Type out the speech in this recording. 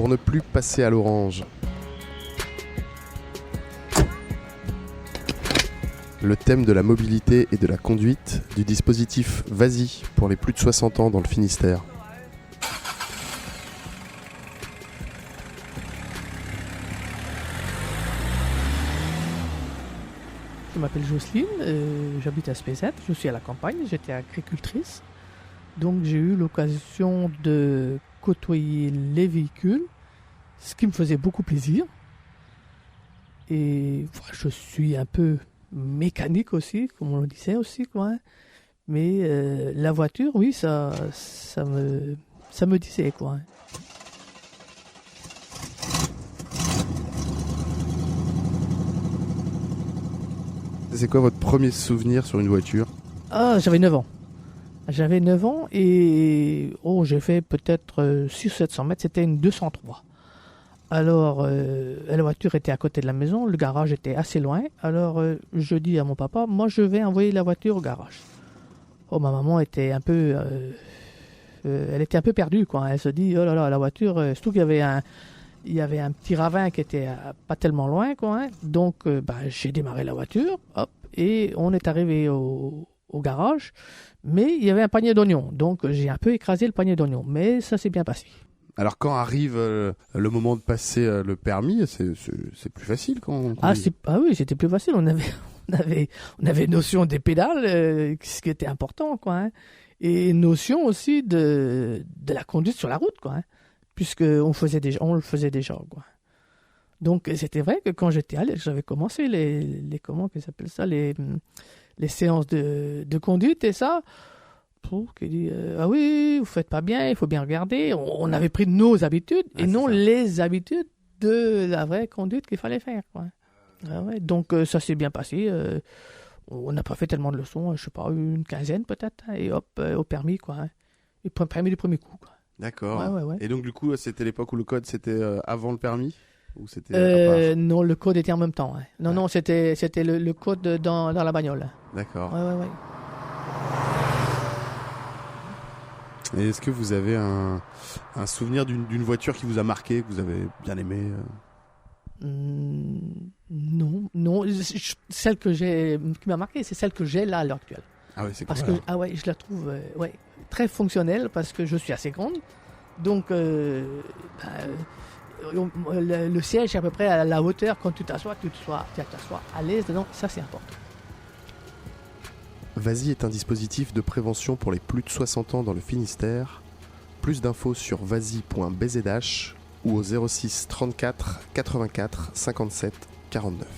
pour ne plus passer à l'orange. Le thème de la mobilité et de la conduite du dispositif Vas-y pour les plus de 60 ans dans le Finistère. Je m'appelle Jocelyne, j'habite à Spézet, je suis à la campagne, j'étais agricultrice. Donc j'ai eu l'occasion de côtoyer les véhicules, ce qui me faisait beaucoup plaisir. Et voilà, je suis un peu mécanique aussi, comme on le disait aussi, quoi. Hein. Mais la voiture, oui, ça me disait, quoi. Hein. C'est quoi votre premier souvenir sur une voiture ? Ah, j'avais 9 ans. J'avais 9 ans et j'ai fait peut-être 600-700 mètres, c'était une 203. Alors, la voiture était à côté de la maison, le garage était assez loin. Alors, je dis à mon papa, moi je vais envoyer la voiture au garage. Oh, ma maman était un peu... elle était un peu perdue, quoi. Elle se dit, oh là là, la voiture, surtout qu'il y avait un petit ravin qui était pas tellement loin, quoi. Hein. Donc, j'ai démarré la voiture, hop, et on est arrivé au garage. Mais il y avait un panier d'oignons, donc j'ai un peu écrasé le panier d'oignons, mais ça s'est bien passé. Alors quand arrive le moment de passer le permis, c'est plus facile quand on conduit. Oui, c'était plus facile. On avait notion des pédales, ce qui était important, quoi. Hein, et notion aussi de la conduite sur la route, quoi. Hein, puisque on le faisait déjà, quoi. Donc c'était vrai que quand j'étais allé, j'avais commencé les comment qu'ils appellent ça, les séances de conduite et ça. Qui dit ah oui, vous faites pas bien, il faut bien regarder. On avait pris nos habitudes et non les habitudes de la vraie conduite qu'il fallait faire, quoi. Ouais. Donc ça s'est bien passé. On n'a pas fait tellement de leçons, je sais pas, une quinzaine peut-être, hein, et hop, au permis, quoi. Hein. Et permis du premier coup, quoi. D'accord. Ouais. Et donc du coup, c'était l'époque où le code c'était avant le permis ou c'était non, le code était en même temps. Hein. Non, c'était le code dans la bagnole. D'accord. Ouais. Et est-ce que vous avez un souvenir d'une voiture qui vous a marqué, que vous avez bien aimé Non. Celle qui m'a marqué, c'est celle que j'ai là à l'heure actuelle. Ah oui, c'est parce cool, que je la trouve très fonctionnelle parce que je suis assez grande. Donc le siège est à peu près à la hauteur quand tu t'assois à l'aise dedans. Ça, c'est important. Vas-y est un dispositif de prévention pour les plus de 60 ans dans le Finistère. Plus d'infos sur vas-y.bzh ou au 06 34 84 57 49.